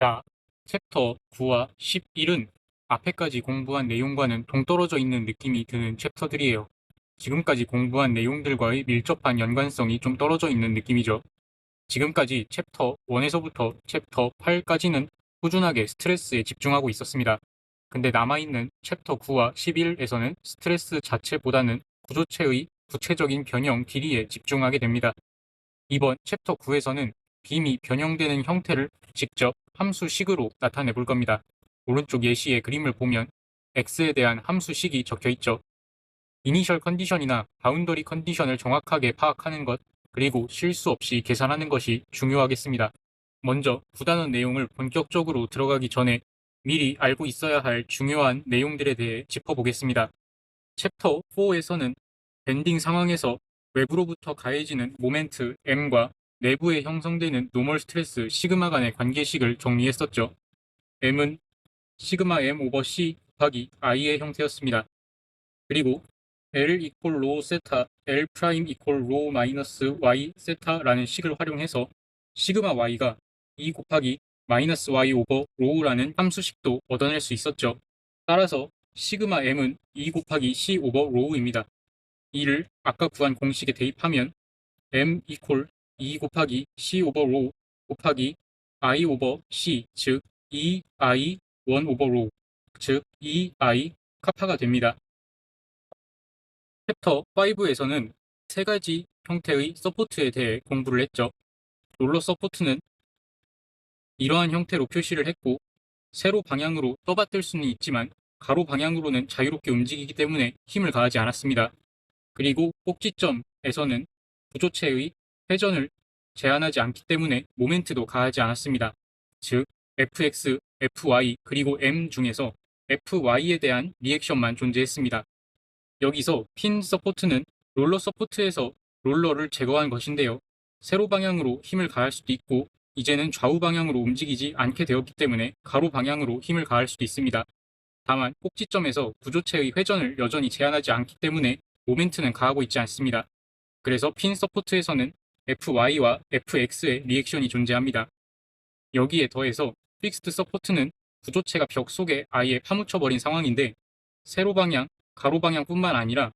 자, 챕터 9와 11은 앞에까지 공부한 내용과는 동떨어져 있는 느낌이 드는 챕터들이에요. 지금까지 공부한 내용들과의 밀접한 연관성이 좀 떨어져 있는 느낌이죠. 지금까지 챕터 1에서부터 챕터 8까지는 꾸준하게 스트레스에 집중하고 있었습니다. 근데 남아있는 챕터 9와 11에서는 스트레스 자체보다는 구조체의 구체적인 변형 길이에 집중하게 됩니다. 이번 챕터 9에서는 빔이 변형되는 형태를 직접 함수식으로 나타내 볼 겁니다. 오른쪽 예시의 그림을 보면 x에 대한 함수식이 적혀 있죠. 이니셜 컨디션이나 바운더리 컨디션을 정확하게 파악하는 것, 그리고 실수 없이 계산하는 것이 중요하겠습니다. 먼저 구단원 내용을 본격적으로 들어가기 전에 미리 알고 있어야 할 중요한 내용들에 대해 짚어보겠습니다. 챕터 4에서는 밴딩 상황에서 외부로부터 가해지는 모멘트 M과 내부에 형성되는 노멀 스트레스 시그마 간의 관계식을 정리했었죠. M은 시그마 M 오버 C 곱하기 I의 형태였습니다. 그리고 L 이퀄 로 세타, L 프라임 이퀄 로 마이너스 Y 세타라는 식을 활용해서 시그마 Y가 2 곱하기 마이너스 Y 오버 로우라는 함수식도 얻어낼 수 있었죠. 따라서 시그마 M은 2 곱하기 C 오버 로우입니다. 이를 아까 구한 공식에 대입하면 M 이퀄 2 곱하기 C 오버 로우 곱하기 I 오버 C, 즉 2I 1 오버 로우, 즉 2I 카파가 됩니다. 챕터 5에서는 세 가지 형태의 서포트에 대해 공부를 했죠. 롤러 서포트는 이러한 형태로 표시를 했고, 세로 방향으로 떠받들 수는 있지만 가로 방향으로는 자유롭게 움직이기 때문에 힘을 가하지 않았습니다. 그리고 꼭지점에서는 구조체의 회전을 제한하지 않기 때문에 모멘트도 가하지 않았습니다. 즉, fx, fy, 그리고 m 중에서 fy에 대한 리액션만 존재했습니다. 여기서 핀 서포트는 롤러 서포트에서 롤러를 제거한 것인데요. 세로 방향으로 힘을 가할 수도 있고, 이제는 좌우 방향으로 움직이지 않게 되었기 때문에 가로 방향으로 힘을 가할 수도 있습니다. 다만 꼭지점에서 구조체의 회전을 여전히 제한하지 않기 때문에 모멘트는 가하고 있지 않습니다. 그래서 핀 서포트에서는 FY와 FX의 리액션이 존재합니다. 여기에 더해서 픽스드 서포트는 구조체가 벽 속에 아예 파묻혀버린 상황인데, 세로 방향, 가로 방향뿐만 아니라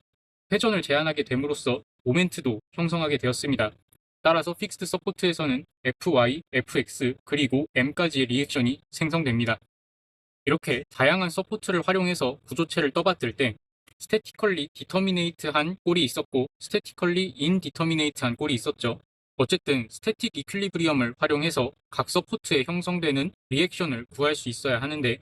회전을 제한하게 됨으로써 모멘트도 형성하게 되었습니다. 따라서 픽스드 서포트에서는 FY, FX, 그리고 M까지의 리액션이 생성됩니다. 이렇게 다양한 서포트를 활용해서 구조체를 떠받들 때 스태티컬리 디터미네이트한 꼴이 있었고 스태티컬리 인디터미네이트한 꼴이 있었죠. 어쨌든 스태틱 이퀄리브리엄을 활용해서 각 서포트에 형성되는 리액션을 구할 수 있어야 하는데,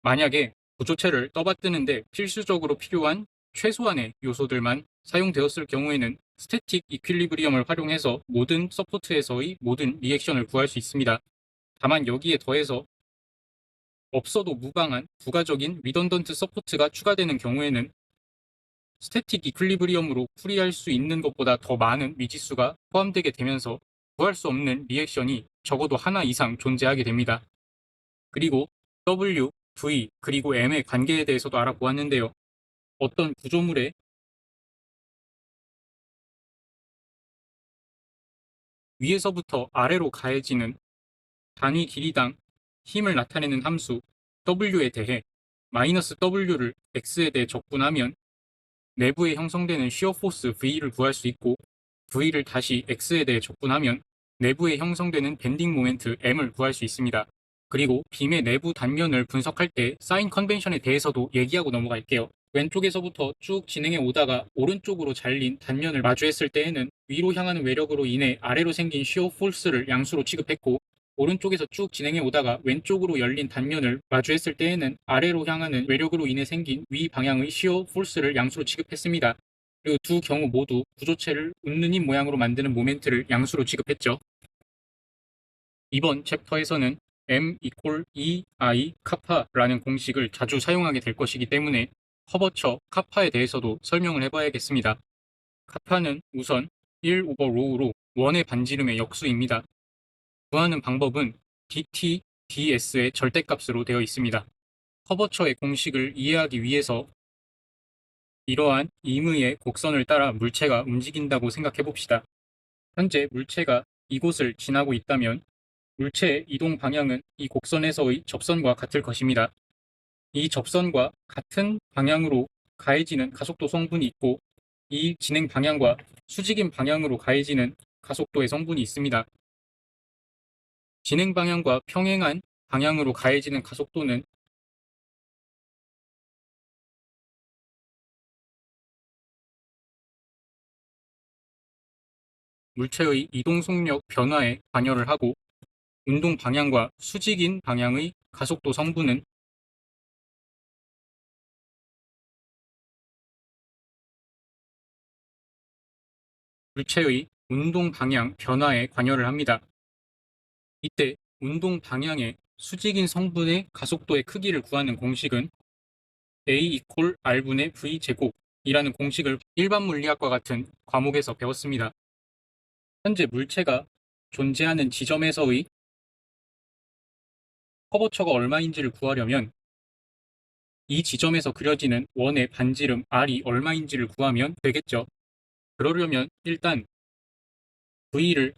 만약에 구조체를 떠받드는데 필수적으로 필요한 최소한의 요소들만 사용되었을 경우에는 스태틱 이퀄리브리엄을 활용해서 모든 서포트에서의 모든 리액션을 구할 수 있습니다. 다만 여기에 더해서 없어도 무방한 부가적인 리던던트 서포트가 추가되는 경우에는 스태틱 이퀄리브리엄으로 풀이할 수 있는 것보다 더 많은 미지수가 포함되게 되면서 구할 수 없는 리액션이 적어도 하나 이상 존재하게 됩니다. 그리고 W, V, 그리고 M의 관계에 대해서도 알아보았는데요. 어떤 구조물에 위에서부터 아래로 가해지는 단위 길이당 힘을 나타내는 함수 W에 대해 마이너스 W를 X에 대해 적분하면 내부에 형성되는 시어 포스 V를 구할 수 있고, V를 다시 X에 대해 적분하면 내부에 형성되는 밴딩 모멘트 M을 구할 수 있습니다. 그리고 빔의 내부 단면을 분석할 때 사인 컨벤션에 대해서도 얘기하고 넘어갈게요. 왼쪽에서부터 쭉 진행해 오다가 오른쪽으로 잘린 단면을 마주했을 때에는 위로 향하는 외력으로 인해 아래로 생긴 시어 포스를 양수로 취급했고, 오른쪽에서 쭉 진행해 오다가 왼쪽으로 열린 단면을 마주했을 때에는 아래로 향하는 외력으로 인해 생긴 위 방향의 시어 포스를 양수로 취급했습니다. 그리고 두 경우 모두 구조체를 웃는 입 모양으로 만드는 모멘트를 양수로 취급했죠. 이번 챕터에서는 M 이퀄 EI 카파라는 공식을 자주 사용하게 될 것이기 때문에 커버처 카파에 대해서도 설명을 해봐야겠습니다. 카파는 우선 1 오버 로우로 원의 반지름의 역수입니다. 구하는 방법은 dt, ds의 절대값으로 되어 있습니다. 커버처의 공식을 이해하기 위해서 이러한 임의의 곡선을 따라 물체가 움직인다고 생각해 봅시다. 현재 물체가 이곳을 지나고 있다면 물체의 이동 방향은 이 곡선에서의 접선과 같을 것입니다. 이 접선과 같은 방향으로 가해지는 가속도 성분이 있고 이 진행 방향과 수직인 방향으로 가해지는 가속도의 성분이 있습니다. 진행 방향과 평행한 방향으로 가해지는 가속도는 물체의 이동 속력 변화에 관여를 하고 운동 방향과 수직인 방향의 가속도 성분은 물체의 운동 방향 변화에 관여를 합니다. 이때 운동 방향의 수직인 성분의 가속도의 크기를 구하는 공식은 A 이퀄 R분의 V 제곱이라는 공식을 일반 물리학과 같은 과목에서 배웠습니다. 현재 물체가 존재하는 지점에서의 커버처가 얼마인지를 구하려면 이 지점에서 그려지는 원의 반지름 R이 얼마인지를 구하면 되겠죠. 그러려면 일단 V를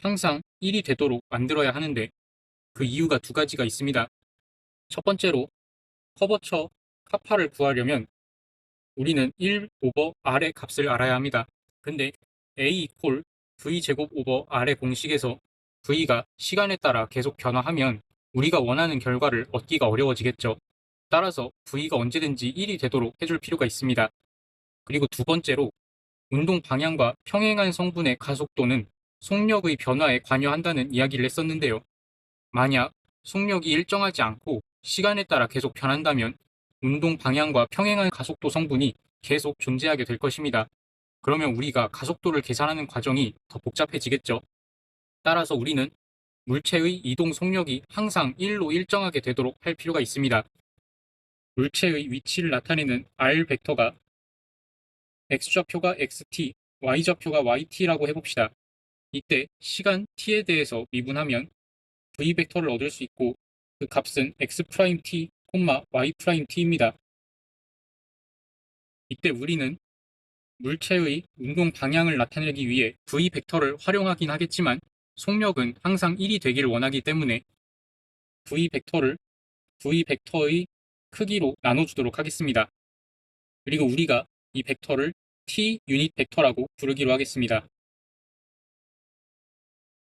항상 1이 되도록 만들어야 하는데 그 이유가 두 가지가 있습니다. 첫 번째로 커버처 카파를 구하려면 우리는 1 오버 R의 값을 알아야 합니다. 근데 A 이퀄 V 제곱 오버 R의 공식에서 V가 시간에 따라 계속 변화하면 우리가 원하는 결과를 얻기가 어려워지겠죠. 따라서 V가 언제든지 1이 되도록 해줄 필요가 있습니다. 그리고 두 번째로 운동 방향과 평행한 성분의 가속도는 속력의 변화에 관여한다는 이야기를 했었는데요. 만약 속력이 일정하지 않고 시간에 따라 계속 변한다면 운동 방향과 평행한 가속도 성분이 계속 존재하게 될 것입니다. 그러면 우리가 가속도를 계산하는 과정이 더 복잡해지겠죠. 따라서 우리는 물체의 이동 속력이 항상 1로 일정하게 되도록 할 필요가 있습니다. 물체의 위치를 나타내는 R 벡터가 X좌표가 XT, Y좌표가 YT라고 해봅시다. 이때 시간 t에 대해서 미분하면 V 벡터를 얻을 수 있고 그 값은 X'T, Y'T입니다. 이때 우리는 물체의 운동 방향을 나타내기 위해 V 벡터를 활용하긴 하겠지만 속력은 항상 1이 되기를 원하기 때문에 V 벡터를 V 벡터의 크기로 나눠주도록 하겠습니다. 그리고 우리가 이 벡터를 T 유닛 벡터라고 부르기로 하겠습니다.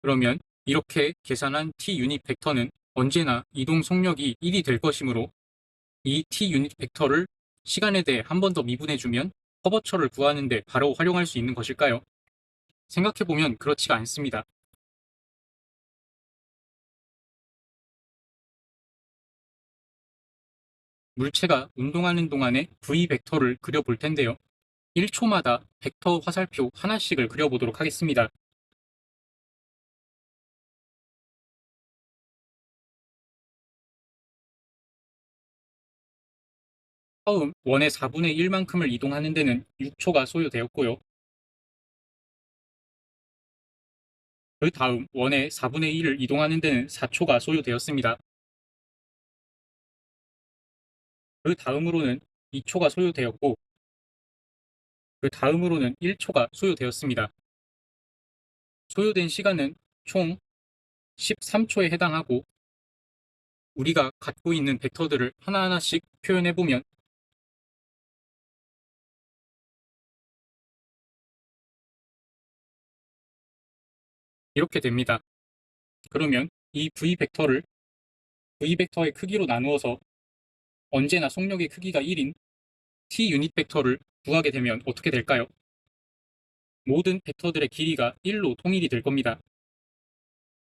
그러면 이렇게 계산한 T 유닛 벡터는 언제나 이동 속력이 1이 될 것이므로 이 T 유닛 벡터를 시간에 대해 한 번 더 미분해주면 커버처를 구하는데 바로 활용할 수 있는 것일까요? 생각해보면 그렇지가 않습니다. 물체가 운동하는 동안에 V 벡터를 그려볼 텐데요. 1초마다 벡터 화살표 하나씩을 그려보도록 하겠습니다. 처음 원의 4분의 1만큼을 이동하는 데는 6초가 소요되었고요. 그 다음 원의 4분의 1을 이동하는 데는 4초가 소요되었습니다. 그 다음으로는 2초가 소요되었고 그 다음으로는 1초가 소요되었습니다. 소요된 시간은 총 13초에 해당하고 우리가 갖고 있는 벡터들을 하나하나씩 표현해보면 이렇게 됩니다. 그러면 이 V 벡터의 크기로 나누어서 언제나 속력의 크기가 1인 T 유닛 벡터를 구하게 되면 어떻게 될까요? 모든 벡터들의 길이가 1로 통일이 될 겁니다.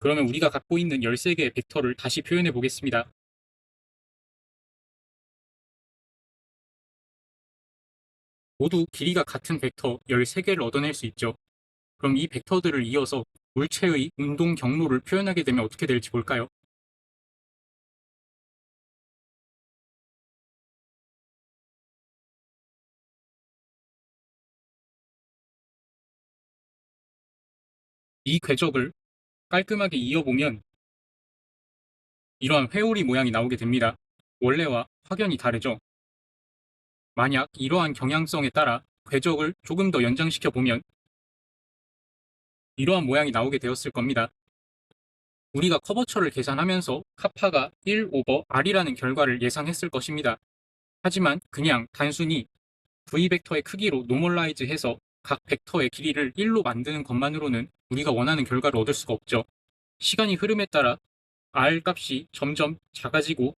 그러면 우리가 갖고 있는 13개의 벡터를 다시 표현해 보겠습니다. 모두 길이가 같은 벡터 13개를 얻어낼 수 있죠. 그럼 이 벡터들을 이어서 물체의 운동 경로를 표현하게 되면 어떻게 될지 볼까요? 이 궤적을 깔끔하게 이어보면 이러한 회오리 모양이 나오게 됩니다. 원래와 확연히 다르죠. 만약 이러한 경향성에 따라 궤적을 조금 더 연장시켜 보면 이러한 모양이 나오게 되었을 겁니다. 우리가 커버처를 계산하면서 카파가 1 오버 r이라는 결과를 예상했을 것입니다. 하지만 그냥 단순히 V벡터의 크기로 노멀라이즈 해서 각 벡터의 길이를 1로 만드는 것만으로는 우리가 원하는 결과를 얻을 수가 없죠. 시간이 흐름에 따라 r 값이 점점 작아지고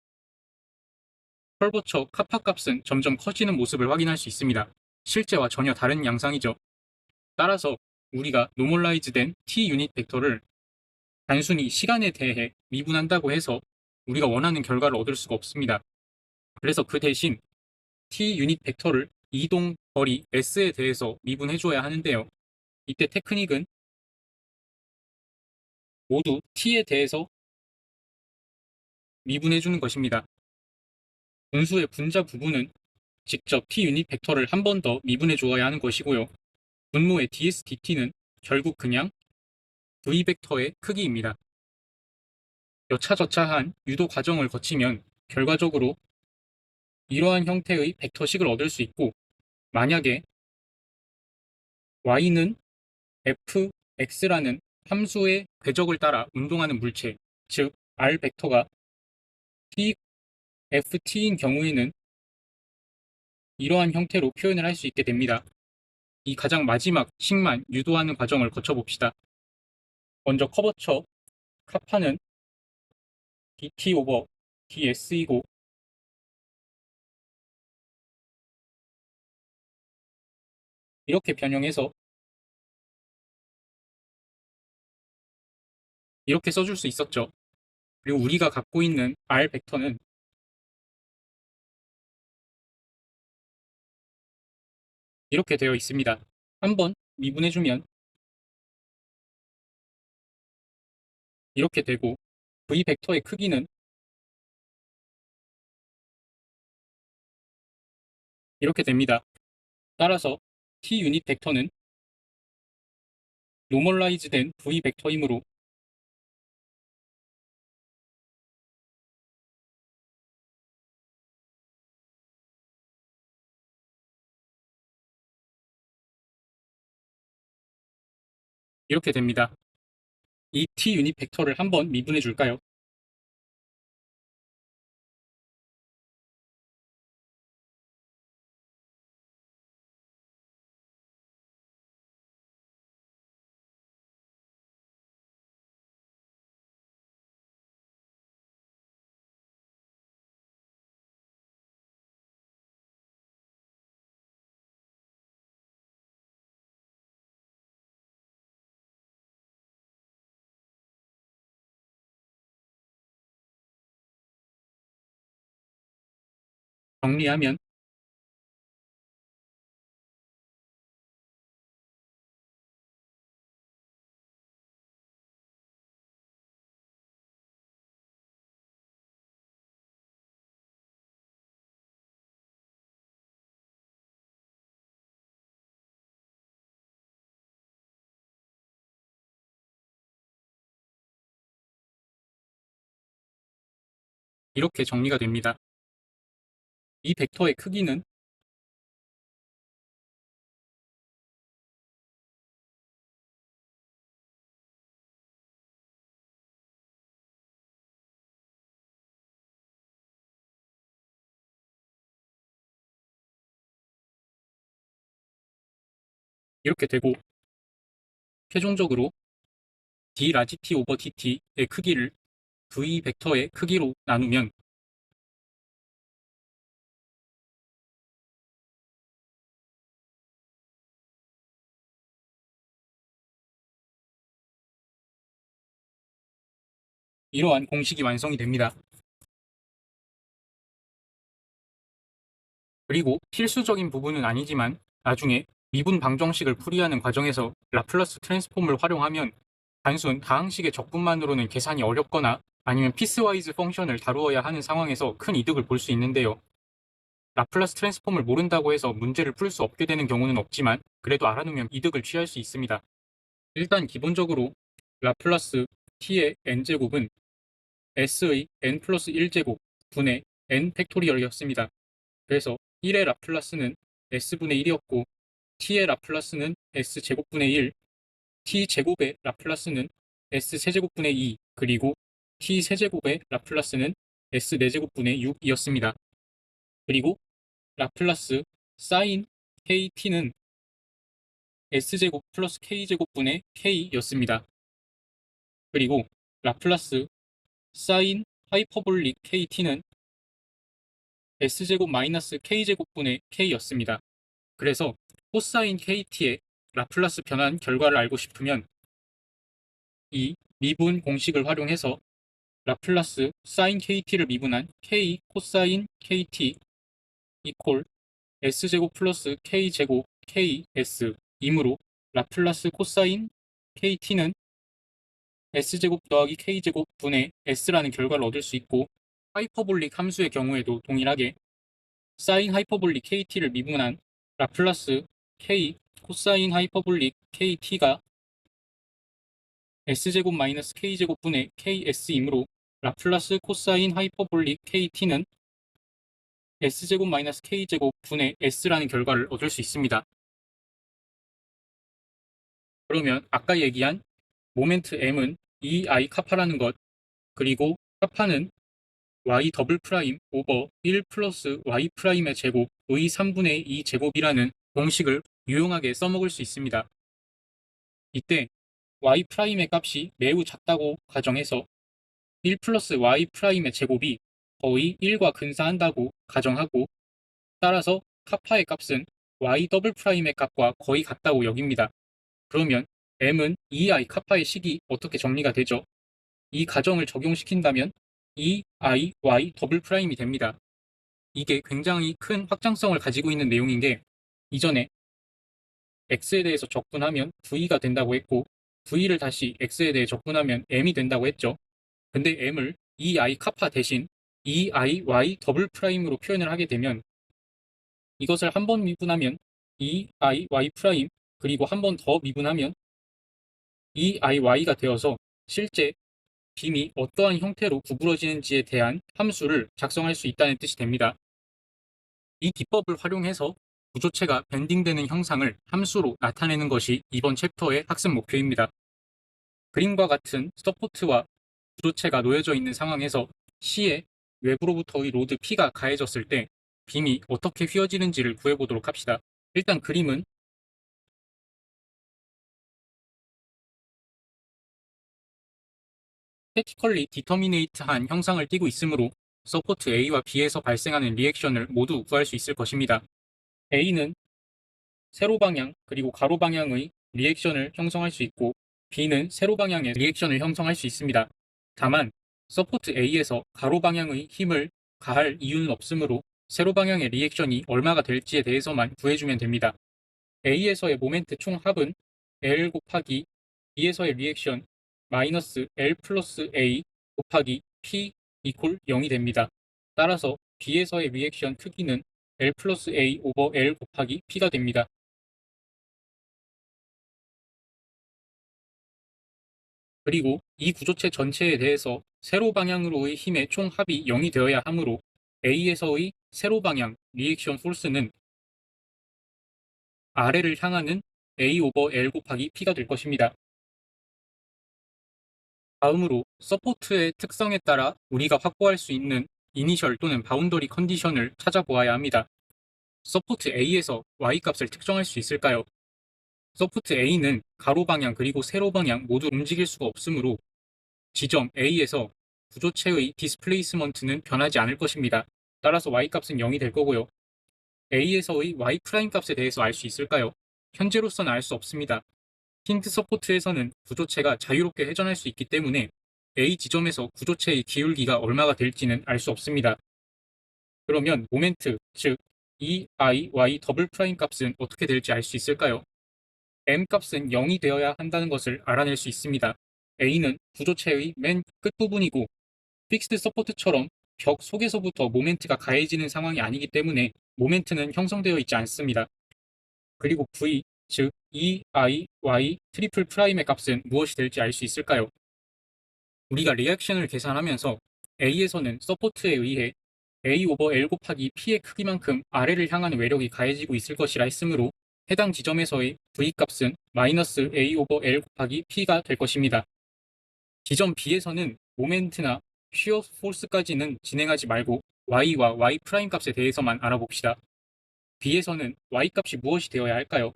컬버처 카파 값은 점점 커지는 모습을 확인할 수 있습니다. 실제와 전혀 다른 양상이죠. 따라서 우리가 노멀라이즈된 t 유닛 벡터를 단순히 시간에 대해 미분한다고 해서 우리가 원하는 결과를 얻을 수가 없습니다. 그래서 그 대신 t 유닛 벡터를 이동 거리 s에 대해서 미분해줘야 하는데요. 이때 테크닉은 모두 t에 대해서 미분해주는 것입니다. 분수의 분자 부분은 직접 t 유닛 벡터를 한 번 더 미분해 주어야 하는 것이고요. 분모의 ds dt는 결국 그냥 v 벡터의 크기입니다. 여차저차한 유도 과정을 거치면 결과적으로 이러한 형태의 벡터식을 얻을 수 있고, 만약에 y는 fx라는 함수의 궤적을 따라 운동하는 물체, 즉 r 벡터가 t, ft인 경우에는 이러한 형태로 표현을 할 수 있게 됩니다. 이 가장 마지막 식만 유도하는 과정을 거쳐봅시다. 먼저 커버처 카파는 dt 오버 ds이고 이렇게 변형해서 이렇게 써줄 수 있었죠. 그리고 우리가 갖고 있는 r 벡터는 이렇게 되어 있습니다. 한번 미분해주면 이렇게 되고 v 벡터의 크기는 이렇게 됩니다. 따라서 t 유닛 벡터는 노멀라이즈된 v 벡터이므로 이렇게 됩니다. 이 t 유닛 벡터를 한번 미분해 줄까요? 정리하면 이렇게 정리가 됩니다. 이 벡터의 크기는 이렇게 되고 최종적으로 d 라지 t 오버 dt의 크기를 v 벡터의 크기로 나누면 이러한 공식이 완성이 됩니다. 그리고 필수적인 부분은 아니지만 나중에 미분 방정식을 풀이하는 과정에서 라플라스 트랜스폼을 활용하면 단순 다항식의 적분만으로는 계산이 어렵거나 아니면 피스와이즈 펑션을 다루어야 하는 상황에서 큰 이득을 볼 수 있는데요. 라플라스 트랜스폼을 모른다고 해서 문제를 풀 수 없게 되는 경우는 없지만 그래도 알아두면 이득을 취할 수 있습니다. 일단 기본적으로 라플라스 t의 n제곱은 s의 n 플러스 1제곱 분의 n 팩토리얼이었습니다. 그래서 1의 라플라스는 s분의 1이었고 t의 라플라스는 s제곱분의 1, t제곱의 라플라스는 S세제곱분의 2 그리고 T세제곱의 라플라스는 S4제곱분의 6이었습니다. 그리고 라플라스 사인 KT는 S제곱 플러스 K제곱분의 K였습니다. 그리고 라플라스 사인 하이퍼볼릭 KT는 S제곱 마이너스 K제곱분의 K였습니다. 그래서 코사인 KT의 라플라스 변환 결과를 알고 싶으면 이 미분 공식을 활용해서 라플라스 사인 KT를 미분한 K 코사인 KT 이퀄 S제곱 플러스 K제곱 KS 이므로 라플라스 코사인 KT는 S제곱 더하기 K제곱 분의 S라는 결과를 얻을 수 있고, 하이퍼볼릭 함수의 경우에도 동일하게 사인 하이퍼볼릭 KT를 미분한 라플라스 K 코사인 하이퍼볼릭 KT가 S제곱 마이너스 K제곱 분의 KS이므로 라플라스 코사인 하이퍼볼릭 KT는 S제곱 마이너스 K제곱 분의 S라는 결과를 얻을 수 있습니다. 그러면 아까 얘기한 모멘트 M은 EI 카파라는 것, 그리고 카파는 y 더블 프라임 오버 1 플러스 y 프라임의 제곱의 3분의 2 제곱이라는 공식을 유용하게 써먹을 수 있습니다. 이때 y 프라임의 값이 매우 작다고 가정해서 1 플러스 y 프라임의 제곱이 거의 1과 근사한다고 가정하고, 따라서 카파의 값은 y 더블 프라임의 값과 거의 같다고 여깁니다. 그러면 m은 EI 카파의 식이 어떻게 정리가 되죠? 이 가정을 적용시킨다면 EI y 더블 프라임이 됩니다. 이게 굉장히 큰 확장성을 가지고 있는 내용인 게, 이전에 x에 대해서 적분하면 v가 된다고 했고, v를 다시 x에 대해 적분하면 m이 된다고 했죠. 근데 m을 EI 카파 대신 EI y 더블 프라임으로 표현을 하게 되면, 이것을 한 번 미분하면 EI y 프라임, 그리고 한 번 더 미분하면 EI y가 되어서 실제 빔이 어떠한 형태로 구부러지는지에 대한 함수를 작성할 수 있다는 뜻이 됩니다. 이 기법을 활용해서 구조체가 밴딩되는 형상을 함수로 나타내는 것이 이번 챕터의 학습 목표입니다. 그림과 같은 서포트와 구조체가 놓여져 있는 상황에서 C에 외부로부터의 로드 P가 가해졌을 때 빔이 어떻게 휘어지는지를 구해보도록 합시다. 일단 그림은 스태티컬리 디터미네이트한 형상을 띠고 있으므로 서포트 A와 B에서 발생하는 리액션을 모두 구할 수 있을 것입니다. A는 세로 방향 그리고 가로 방향의 리액션을 형성할 수 있고, B는 세로 방향의 리액션을 형성할 수 있습니다. 다만 서포트 A에서 가로 방향의 힘을 가할 이유는 없으므로 세로 방향의 리액션이 얼마가 될지에 대해서만 구해주면 됩니다. A에서의 모멘트 총합은 L 곱하기 B에서의 리액션 마이너스 L 플러스 A 곱하기 P 이퀄 0이 됩니다. 따라서 B에서의 리액션 크기는 L 플러스 A 오버 L 곱하기 P가 됩니다. 그리고 이 구조체 전체에 대해서 세로 방향으로의 힘의 총합이 0이 되어야 하므로 A에서의 세로 방향 리액션 포스는 아래를 향하는 A 오버 L 곱하기 P가 될 것입니다. 다음으로 서포트의 특성에 따라 우리가 확보할 수 있는 이니셜 또는 바운더리 컨디션을 찾아보아야 합니다. 서포트 A에서 Y값을 특정할 수 있을까요? 서포트 A는 가로 방향 그리고 세로 방향 모두 움직일 수가 없으므로 지점 A에서 구조체의 디스플레이스먼트는 변하지 않을 것입니다. 따라서 Y값은 0이 될 거고요. A에서의 Y' 값에 대해서 알 수 있을까요? 현재로서는 알 수 없습니다. 힌트 서포트에서는 구조체가 자유롭게 회전할 수 있기 때문에 A 지점에서 구조체의 기울기가 얼마가 될지는 알 수 없습니다. 그러면 모멘트, 즉 EIY 더블 프라임 값은 어떻게 될지 알 수 있을까요? M 값은 0이 되어야 한다는 것을 알아낼 수 있습니다. A는 구조체의 맨 끝부분이고 픽스드 서포트처럼 벽 속에서부터 모멘트가 가해지는 상황이 아니기 때문에 모멘트는 형성되어 있지 않습니다. 그리고 V, 즉 EIY 트리플 프라임의 값은 무엇이 될지 알 수 있을까요? 우리가 리액션을 계산하면서 A에서는 서포트에 의해 A 오버 L 곱하기 P의 크기만큼 아래를 향하는 외력이 가해지고 있을 것이라 했으므로 해당 지점에서의 V 값은 마이너스 A 오버 L 곱하기 P가 될 것입니다. 지점 B에서는 모멘트나 쉬어 포스까지는 진행하지 말고 y와 y 프라임 값에 대해서만 알아봅시다. B에서는 y 값이 무엇이 되어야 할까요?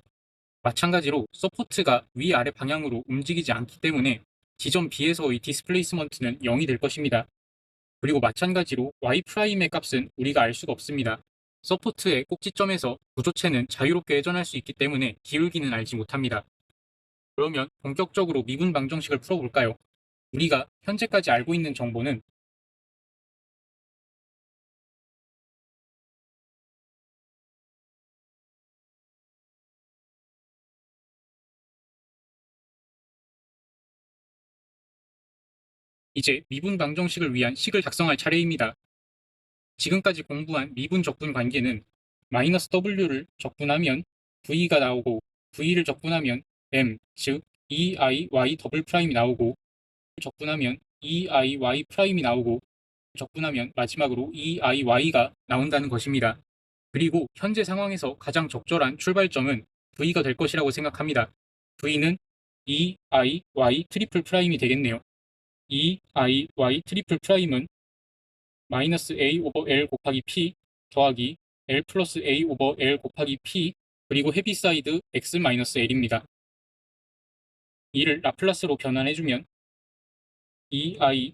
마찬가지로 서포트가 위아래 방향으로 움직이지 않기 때문에 지점 B에서의 디스플레이스먼트는 0이 될 것입니다. 그리고 마찬가지로 y'의 값은 우리가 알 수가 없습니다. 서포트의 꼭지점에서 구조체는 자유롭게 회전할 수 있기 때문에 기울기는 알지 못합니다. 그러면 본격적으로 미분 방정식을 풀어볼까요? 우리가 현재까지 알고 있는 정보는 이제 미분 방정식을 위한 식을 작성할 차례입니다. 지금까지 공부한 미분 적분 관계는 마이너스 w를 적분하면 v가 나오고 v를 적분하면 m, 즉 eiy 더블 프라임이 나오고 적분하면 eiy 프라임이 나오고 적분하면 마지막으로 eiy가 나온다는 것입니다. 그리고 현재 상황에서 가장 적절한 출발점은 v가 될 것이라고 생각합니다. v는 eiy 트리플 프라임이 되겠네요. eiy 트리플 프라임은 마이너스 a 오버 l 곱하기 p 더하기 l 플러스 a 오버 l 곱하기 p 그리고 헤비사이드 x 마이너스 l입니다. 이를 라플라스로 변환해주면 2i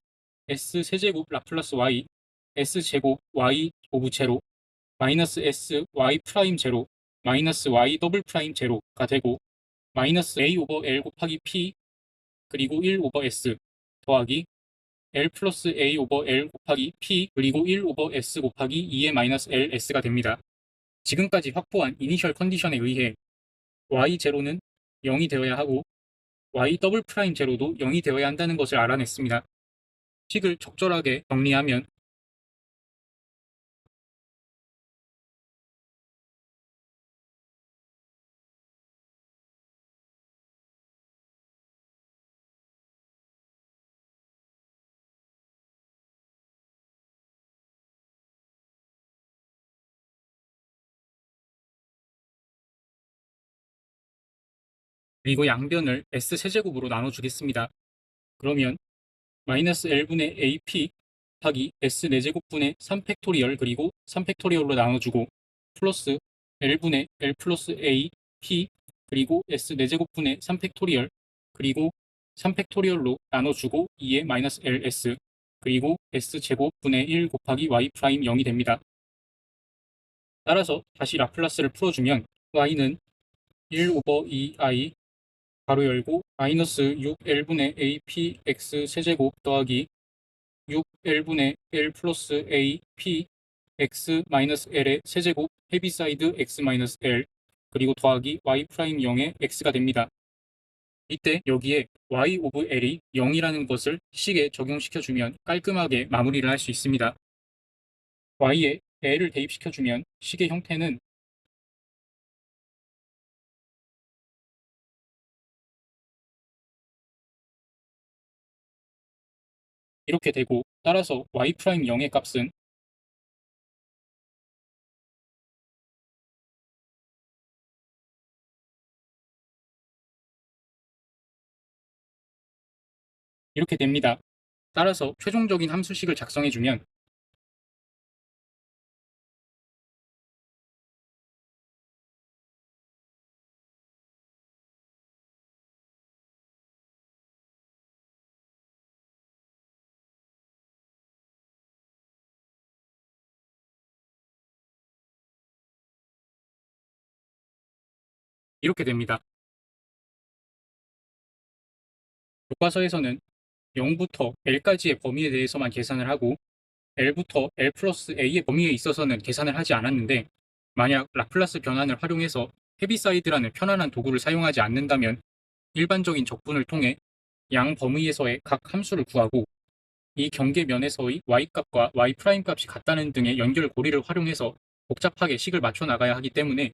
s 세제곱 라플라스 y s 제곱 y 오브 제로 마이너스 s y 프라임 제로 마이너스 y 더블 프라임 제로가 되고 마이너스 a 오버 l 곱하기 p 그리고 1 오버 s 더하기 l 플러스 a 오버 l 곱하기 p 그리고 1 오버 s 곱하기 2의 마이너스 ls가 됩니다. 지금까지 확보한 이니셜 컨디션에 의해 y0는 0이 되어야 하고 y 더블 프라임 제로도 0이 되어야 한다는 것을 알아냈습니다. 식을 적절하게 정리하면 그리고 양변을 s세제곱으로 나눠주겠습니다. 그러면 마이너스 L분의 AP 곱하기 S 4제곱분의 3팩토리얼 그리고 3팩토리얼로 나눠주고 플러스 L분의 L 플러스 A P 그리고 S 4제곱분의 3팩토리얼 그리고 3팩토리얼로 나눠주고 2의 마이너스 LS 그리고 S제곱분의 1 곱하기 Y 프라임 0이 됩니다. 따라서 다시 라플라스를 풀어주면 Y는 1 오버 2I 가로 열고 마이너스 6L분의 AP X 세제곱 더하기 6L분의 L 플러스 A P X 마이너스 L의 세제곱 헤비사이드 X 마이너스 L 그리고 더하기 Y 프라임 0의 X가 됩니다. 이때 여기에 Y 오브 L이 0이라는 것을 식에 적용시켜주면 깔끔하게 마무리를 할 수 있습니다. Y에 L을 대입시켜주면 식의 형태는 이렇게 되고 따라서 Y 프라임 0의 값은 이렇게 됩니다. 따라서 최종적인 함수식을 작성해주면 이렇게 됩니다. 교과서에서는 0부터 L까지의 범위에 대해서만 계산을 하고 L부터 L 플러스 A의 범위에 있어서는 계산을 하지 않았는데 만약 라플라스 변환을 활용해서 헤비사이드라는 편안한 도구를 사용하지 않는다면 일반적인 적분을 통해 양 범위에서의 각 함수를 구하고 이 경계면에서의 y값과 y' 값이 같다는 등의 연결 고리를 활용해서 복잡하게 식을 맞춰 나가야 하기 때문에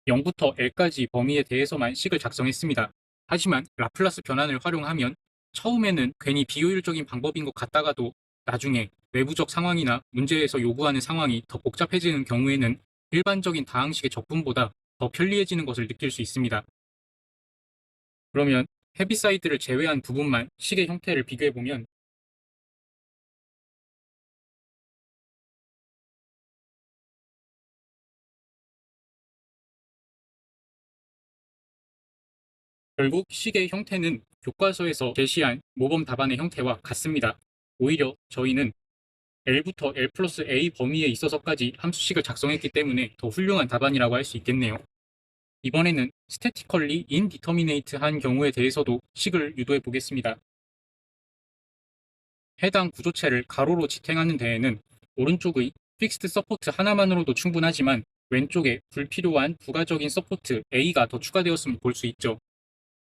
0부터 L까지 범위에 대해서만 식을 작성했습니다. 하지만 라플라스 변환을 활용하면 처음에는 괜히 비효율적인 방법인 것 같다가도 나중에 외부적 상황이나 문제에서 요구하는 상황이 더 복잡해지는 경우에는 일반적인 다항식의 적분보다 더 편리해지는 것을 느낄 수 있습니다. 그러면 헤비사이드를 제외한 부분만 식의 형태를 비교해보면 결국 식의 형태는 교과서에서 제시한 모범 답안의 형태와 같습니다. 오히려 저희는 L부터 L 플러스 A 범위에 있어서까지 함수식을 작성했기 때문에 더 훌륭한 답안이라고 할 수 있겠네요. 이번에는 statically indeterminate한 경우에 대해서도 식을 유도해 보겠습니다. 해당 구조체를 가로로 지탱하는 데에는 오른쪽의 픽스드 서포트 하나만으로도 충분하지만 왼쪽에 불필요한 부가적인 서포트 A가 더 추가되었음을 볼 수 있죠.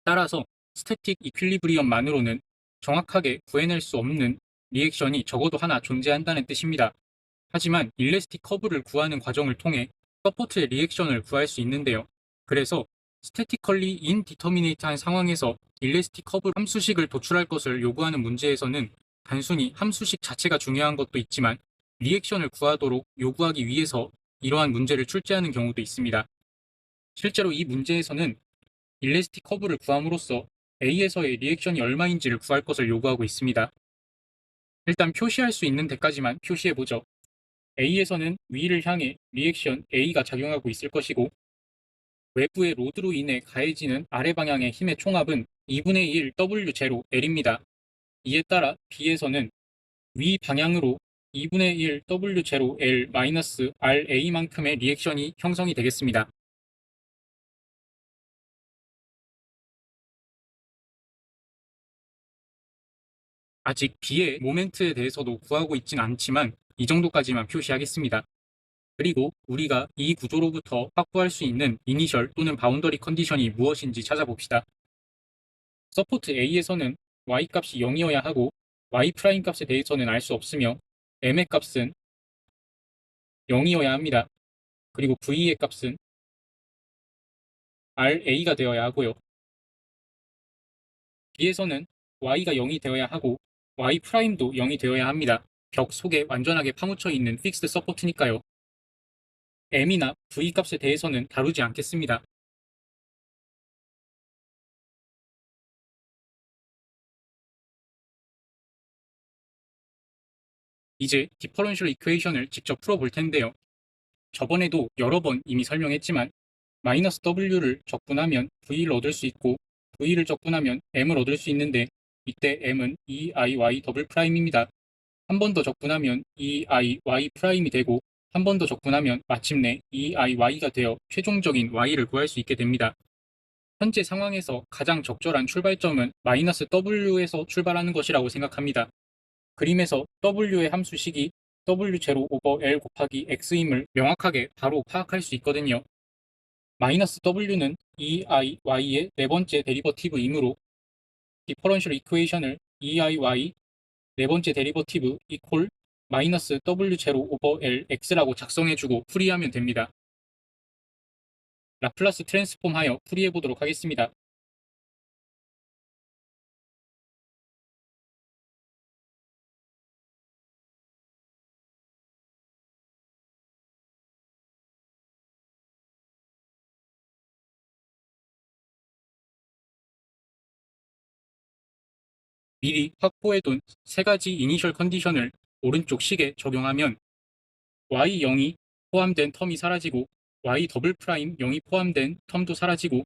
따라서 스태틱 이퀄리브리엄만으로는 정확하게 구해낼 수 없는 리액션이 적어도 하나 존재한다는 뜻입니다. 하지만 일레스틱 커브를 구하는 과정을 통해 서포트의 리액션을 구할 수 있는데요. 그래서 스태티컬리 인디터미네이트한 상황에서 일레스틱 커브 함수식을 도출할 것을 요구하는 문제에서는 단순히 함수식 자체가 중요한 것도 있지만 리액션을 구하도록 요구하기 위해서 이러한 문제를 출제하는 경우도 있습니다. 실제로 이 문제에서는 일레스틱 커브를 구함으로써 A에서의 리액션이 얼마인지를 구할 것을 요구하고 있습니다. 일단 표시할 수 있는 데까지만 표시해보죠. A에서는 위를 향해 리액션 A가 작용하고 있을 것이고 외부의 로드로 인해 가해지는 아래 방향의 힘의 총합은 2분의 1 W0L입니다. 이에 따라 B에서는 위 방향으로 2분의 1 W0L-RA만큼의 리액션이 형성이 되겠습니다. 아직 B의 모멘트에 대해서도 구하고 있진 않지만 이 정도까지만 표시하겠습니다. 그리고 우리가 이 구조로부터 확보할 수 있는 이니셜 또는 바운더리 컨디션이 무엇인지 찾아봅시다. 서포트 A에서는 y 값이 0이어야 하고 y 프라임 값에 대해서는 알 수 없으며 m의 값은 0이어야 합니다. 그리고 v의 값은 ra가 되어야 하고요. B에서는 y가 0이 되어야 하고 y 프라임도 0이 되어야 합니다. 벽 속에 완전하게 파묻혀 있는 픽스드 서포트니까요. m이나 v 값에 대해서는 다루지 않겠습니다. 이제 디퍼런셜 이퀘이션을 직접 풀어볼 텐데요. 저번에도 여러 번 이미 설명했지만 마이너스 w를 적분하면 v를 얻을 수 있고 v를 적분하면 m을 얻을 수 있는데 이때 m은 eiy 더블 프라임입니다. 한 번 더 적분하면 eiy 프라임이 되고 한 번 더 적분하면 마침내 eiy가 되어 최종적인 y를 구할 수 있게 됩니다. 현재 상황에서 가장 적절한 출발점은 마이너스 w에서 출발하는 것이라고 생각합니다. 그림에서 w의 함수식이 w0 오버 l 곱하기 x임을 명확하게 바로 파악할 수 있거든요. 마이너스 w는 eiy의 네 번째 데리버티브이므로 디퍼런셜 이퀘이션을 eiy 네 번째 데리버티브 이퀄 마이너스 w0 오버 l x라고 작성해주고 풀이하면 됩니다. 라플라스 트랜스폼하여 풀이해보도록 하겠습니다. 미리 확보해둔 세 가지 이니셜 컨디션을 오른쪽 식에 적용하면 y0이 포함된 텀이 사라지고 y 더블 프라임 0이 포함된 텀도 사라지고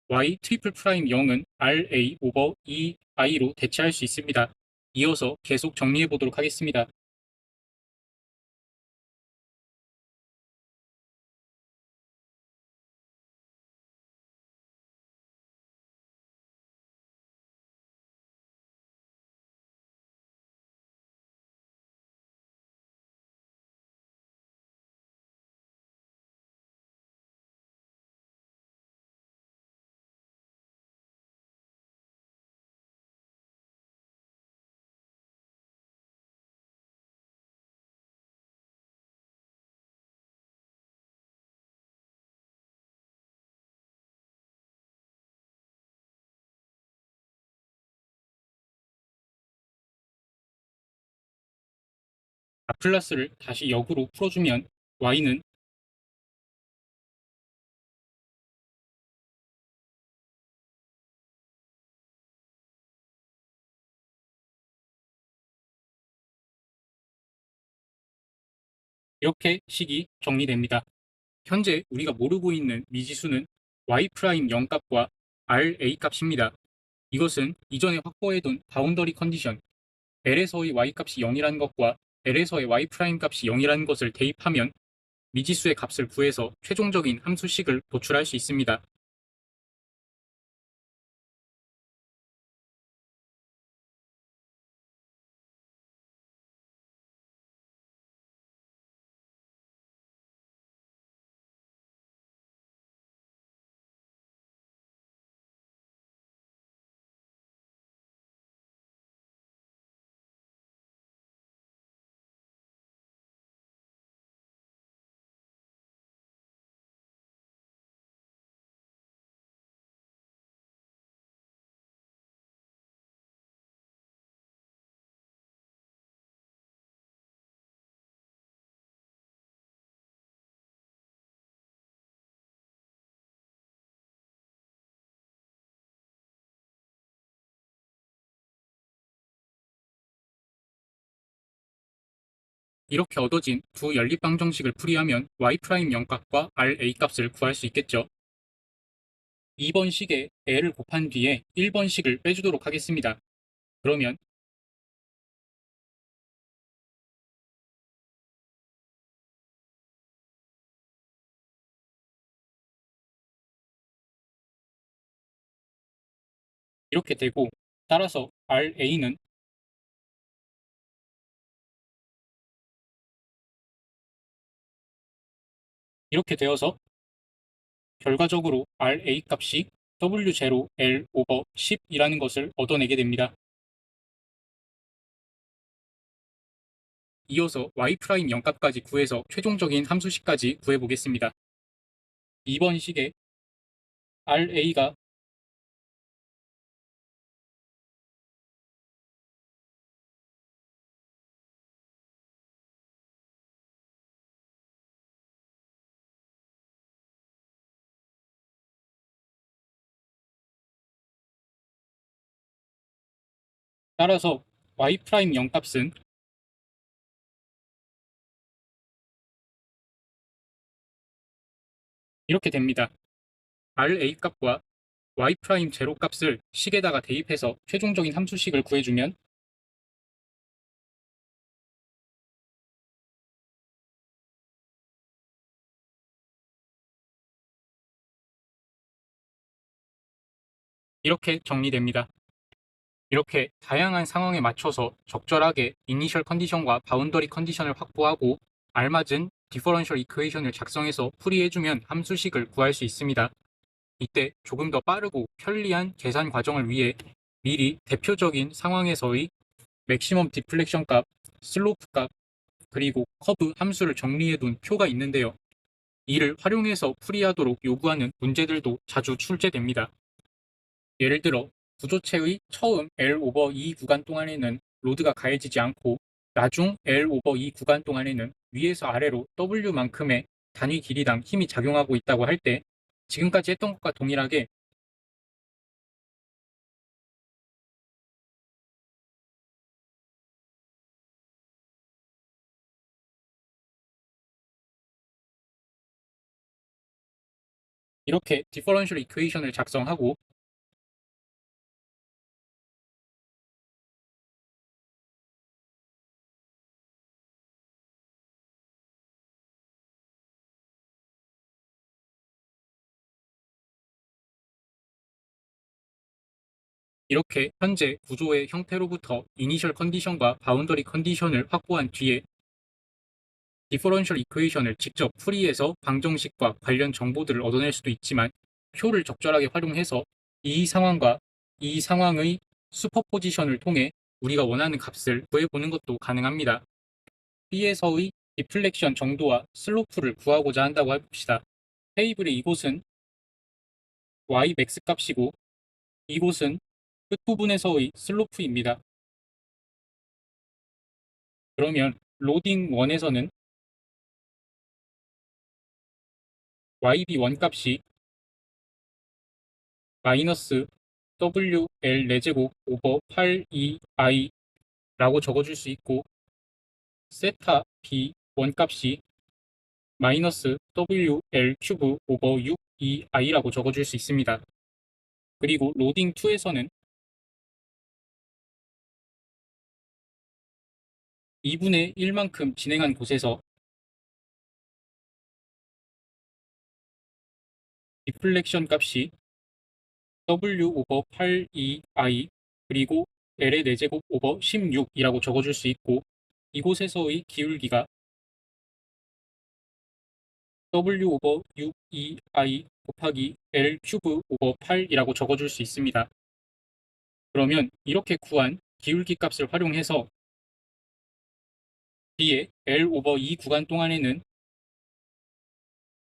y 트리플 프라임 0은 RA 오버 EI로 대체할 수 있습니다. 이어서 계속 정리해 보도록 하겠습니다. 라플라스를 다시 역으로 풀어주면 y는 이렇게 식이 정리됩니다. 현재 우리가 모르고 있는 미지수는 y' 0값과 RA 값입니다. 이것은 이전에 확보해둔 바운더리 컨디션 L에서의 y값이 0이라는 것과 L에서의 y' 값이 0이라는 것을 대입하면 미지수의 값을 구해서 최종적인 함수식을 도출할 수 있습니다. 이렇게 얻어진 두 연립방 정식을 풀이하면 y' 0값과 RA 값을 구할 수 있겠죠. 2번 식에 L을 곱한 뒤에 1번 식을 빼주도록 하겠습니다. 그러면 이렇게 되고 따라서 RA는 이렇게 되어서 결과적으로 RA 값이 W0 L 오버 10이라는 것을 얻어내게 됩니다. 이어서 y' 0값까지 구해서 최종적인 함수식까지 구해보겠습니다. 2번 식에 RA가 따라서 y' 0값은 이렇게 됩니다. RA 값과 y' 제로 값을 식에다가 대입해서 최종적인 함수식을 구해주면 이렇게 정리됩니다. 이렇게 다양한 상황에 맞춰서 적절하게 이니셜 컨디션과 바운더리 컨디션을 확보하고 알맞은 디퍼런셜 이퀘이션을 작성해서 풀이해주면 함수식을 구할 수 있습니다. 이때 조금 더 빠르고 편리한 계산 과정을 위해 미리 대표적인 상황에서의 맥시멈 디플렉션 값, 슬로프 값, 그리고 커브 함수를 정리해둔 표가 있는데요. 이를 활용해서 풀이하도록 요구하는 문제들도 자주 출제됩니다. 예를 들어 구조체의 처음 L 오버 2 구간 동안에는 로드가 가해지지 않고 나중 L 오버 2 구간 동안에는 위에서 아래로 W만큼의 단위 길이당 힘이 작용하고 있다고 할 때 지금까지 했던 것과 동일하게 이렇게 디퍼런셜 이퀘이션을 작성하고 이렇게 현재 구조의 형태로부터 이니셜 컨디션과 바운더리 컨디션을 확보한 뒤에 디퍼런셜 이퀘이션을 직접 풀이해서 방정식과 관련 정보들을 얻어낼 수도 있지만 표를 적절하게 활용해서 이 상황과 이 상황의 슈퍼포지션을 통해 우리가 원하는 값을 구해보는 것도 가능합니다. B에서의 디플렉션 정도와 슬로프를 구하고자 한다고 해봅시다. 테이블의 이곳은 Ymax 값이고 이곳은 끝부분에서의 슬로프입니다. 그러면 로딩 1에서는 YB1 값이 마이너스 WL 4제곱 오버 82I 라고 적어줄 수 있고 세타 B1 값이 마이너스 WL 큐브 오버 6EI라고 적어줄 수 있습니다. 그리고 로딩 2에서는 2분의 1만큼 진행한 곳에서 디플렉션 값이 W 오버 8EI 그리고 L의 4제곱 오버 16이라고 적어줄 수 있고, 이곳에서의 기울기가 W 오버 6EI 곱하기 L 큐브 오버 8이라고 적어줄 수 있습니다. 그러면 이렇게 구한 기울기 값을 활용해서 B의 L 오버 2 구간 동안에는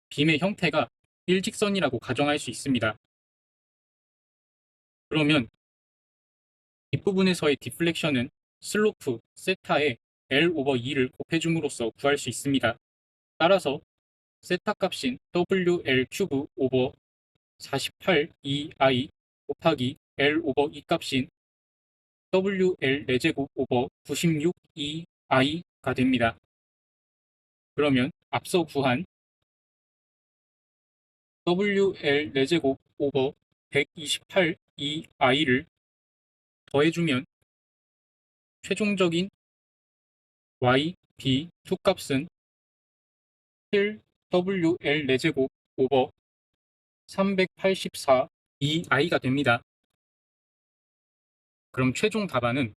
빔의 형태가 일직선이라고 가정할 수 있습니다. 그러면 뒷부분에서의 디플렉션은 슬로프 세타에 L 오버 2를 곱해줌으로써 구할 수 있습니다. 따라서 세타 값인 WL 큐브 오버 48EI 곱하기 L 오버 2 값인 WL 4제곱 오버 96EI가 됩니다. 그러면 앞서 구한 WL 4제곱 오버 128EI를 더해주면 최종적인 Y, B, 2 값은 7WL 4제곱 오버 384EI가 됩니다. 그럼 최종 답안은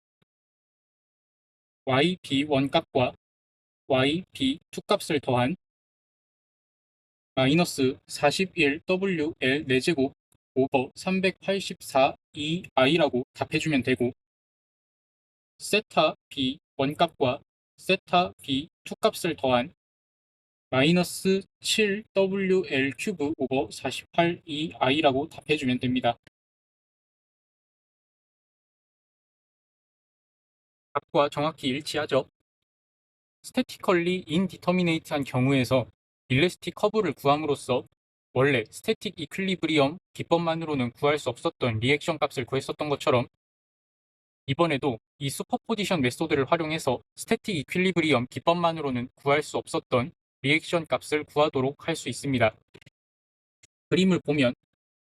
YB1 값과 YB2 값을 더한 마이너스 41WL 4제곱 오버 384EI라고 답해주면 되고, 세타 B1 값과 세타 B2 값을 더한 마이너스 7WL 큐브 오버 48EI라고 답해주면 됩니다. 답과 정확히 일치하죠? 스태티컬리 인디터미네이트한 경우에서 일레스틱 커브를 구함으로써 원래 스태틱 이퀄리브리엄 기법만으로는 구할 수 없었던 리액션 값을 구했었던 것처럼, 이번에도 이 슈퍼포지션 메소드를 활용해서 스태틱 이퀄리브리엄 기법만으로는 구할 수 없었던 리액션 값을 구하도록 할 수 있습니다. 그림을 보면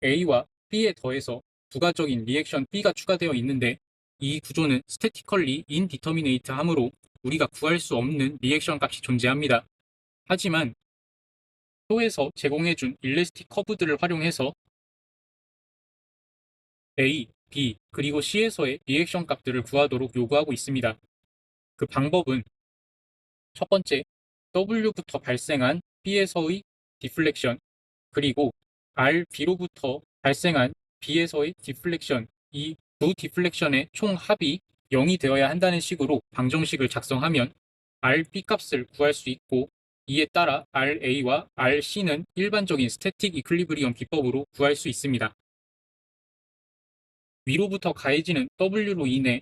A와 B에 더해서 부가적인 리액션 B가 추가되어 있는데, 이 구조는 스태티컬리 인디터미네이트 함으로 우리가 구할 수 없는 리액션 값이 존재합니다. 하지만 표에서 제공해준 일레스틱 커브들을 활용해서 A, B, 그리고 C에서의 리액션 값들을 구하도록 요구하고 있습니다. 그 방법은 첫 번째, W부터 발생한 B에서의 디플렉션, 그리고 R, B로부터 발생한 B에서의 디플렉션, 이 두 디플렉션의 총 합이 0이 되어야 한다는 식으로 방정식을 작성하면 RB 값을 구할 수 있고, 이에 따라 RA와 RC는 일반적인 스태틱 이퀄리브리엄 기법으로 구할 수 있습니다. 위로부터 가해지는 W로 인해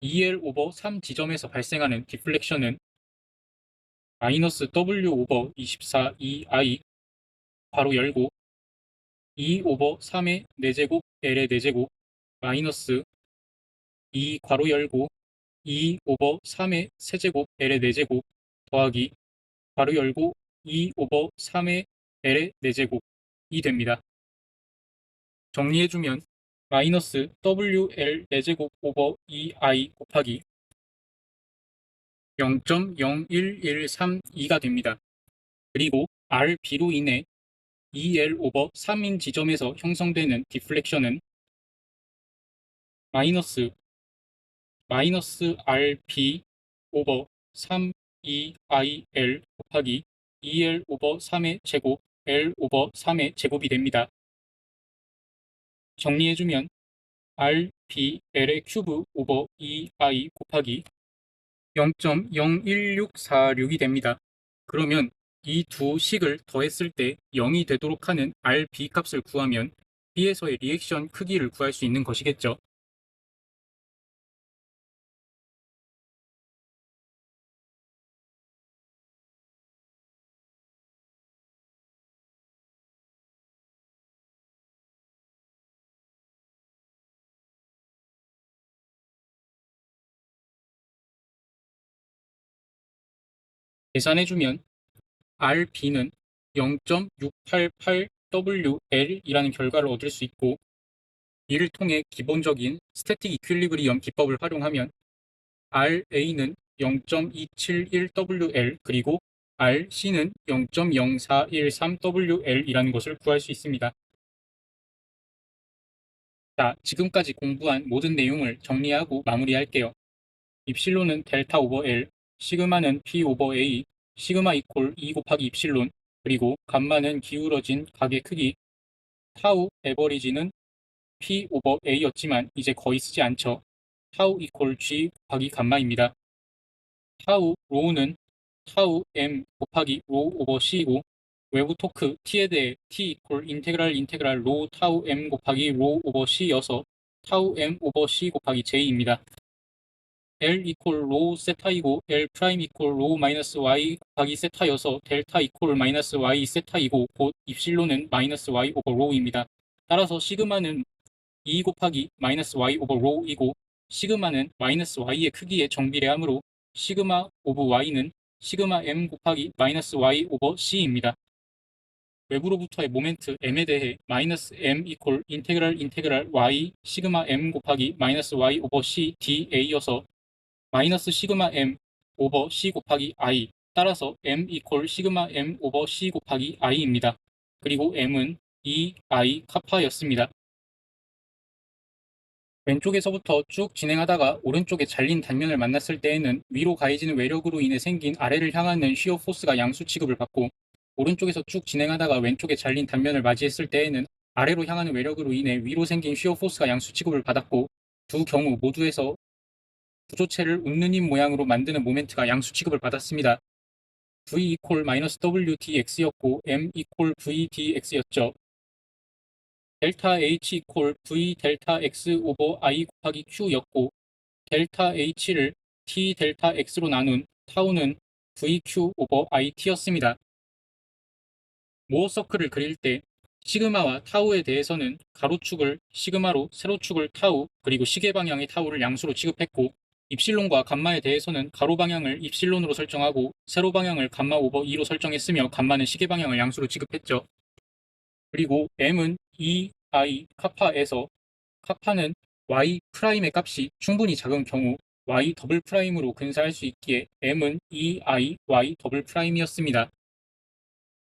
EL 오버 3 지점에서 발생하는 디플렉션은 마이너스 W 오버 24EI 괄호 열고 2 오버 3의 4제곱 L의 4제곱 마이너스 2 괄호 열고 2 오버 3의 세제곱 L의 4제곱 더하기 괄호 열고 2 오버 3의 L의 4제곱이 됩니다. 정리해주면 마이너스 WL 4제곱 오버 2I 곱하기 0.01132가 됩니다. 그리고 RB로 인해 EL 오버 3인 지점에서 형성되는 디플렉션은 마이너스 RB 오버 3EIL 곱하기 EL 오버 3의 제곱 L 오버 3의 제곱이 됩니다. 정리해주면 RBL의 큐브 오버 2I 곱하기 0.01646이 됩니다. 그러면 이 두 식을 더했을 때 0이 되도록 하는 RB 값을 구하면 B에서의 리액션 크기를 구할 수 있는 것이겠죠. 계산해주면 RB는 0.688WL이라는 결과를 얻을 수 있고, 이를 통해 기본적인 스태틱 이퀄리브리엄 기법을 활용하면 RA는 0.271WL 그리고 RC는 0.0413WL이라는 것을 구할 수 있습니다. 자, 지금까지 공부한 모든 내용을 정리하고 마무리할게요. 입실론은 델타 오버 L, 시그마는 P 오버 A, 시그마 이퀄 2 곱하기 입실론, 그리고 감마는 기울어진 각의 크기, 타우 에버리지는 P 오버 A였지만 이제 거의 쓰지 않죠. 타우 이퀄 G 곱하기 감마입니다. 타우 로우는 타우 M 곱하기 로우 오버 C이고, 외부 토크 T에 대해 T 이퀄 인테그랄 로우 타우 M 곱하기 로우 오버 C여서 타우 M 오버 C 곱하기 J입니다. L 이퀄 로우 세타이고 L 프라임 이퀄 로우 마이너스 Y 곱하기 세타여서 델타 이퀄 마이너스 Y 세타이고 곧 입실론은 마이너스 Y 오버 로우입니다. 따라서 시그마는 2 곱하기 마이너스 Y 오버 로우이고 시그마는 마이너스 Y의 크기에 정비례하므로 시그마 오브 Y는 시그마 M 곱하기 마이너스 Y 오버 C입니다. 외부로부터의 모멘트 M에 대해 마이너스 M 이퀄 인테그랄 Y 시그마 M 곱하기 마이너스 Y 오버 C dA여서 마이너스 시그마 M 오버 C 곱하기 I, 따라서 M 이퀄 시그마 M 오버 C 곱하기 I입니다. 그리고 M은 2I 카파였습니다. 왼쪽에서부터 쭉 진행하다가 오른쪽에 잘린 단면을 만났을 때에는 위로 가해지는 외력으로 인해 생긴 아래를 향하는 쉬어 포스가 양수 취급을 받고, 오른쪽에서 쭉 진행하다가 왼쪽에 잘린 단면을 맞이했을 때에는 아래로 향하는 외력으로 인해 위로 생긴 쉬어 포스가 양수 취급을 받았고, 두 경우 모두에서 구조체를 웃는 입 모양으로 만드는 모멘트가 양수 취급을 받았습니다. V 이퀄 마이너스 WDX였고 M 이퀄 VDX였죠. 델타 H 이퀄 V 델타 X 오버 I 곱하기 Q였고, 델타 H를 T 델타 X로 나눈 타우는 VQ 오버 IT였습니다. 모어 서클을 그릴 때 시그마와 타우에 대해서는 가로축을 시그마로 세로축을 타우 그리고 시계 방향의 타우를 양수로 취급했고, 입실론과 감마에 대해서는 가로 방향을 입실론으로 설정하고 세로 방향을 감마 오버 2로 설정했으며 감마는 시계 방향을 양수로 취급했죠. 그리고 M은 EI 카파에서 카파는 Y 프라임의 값이 충분히 작은 경우 Y 더블 프라임으로 근사할 수 있기에 M은 EI Y 더블 프라임이었습니다.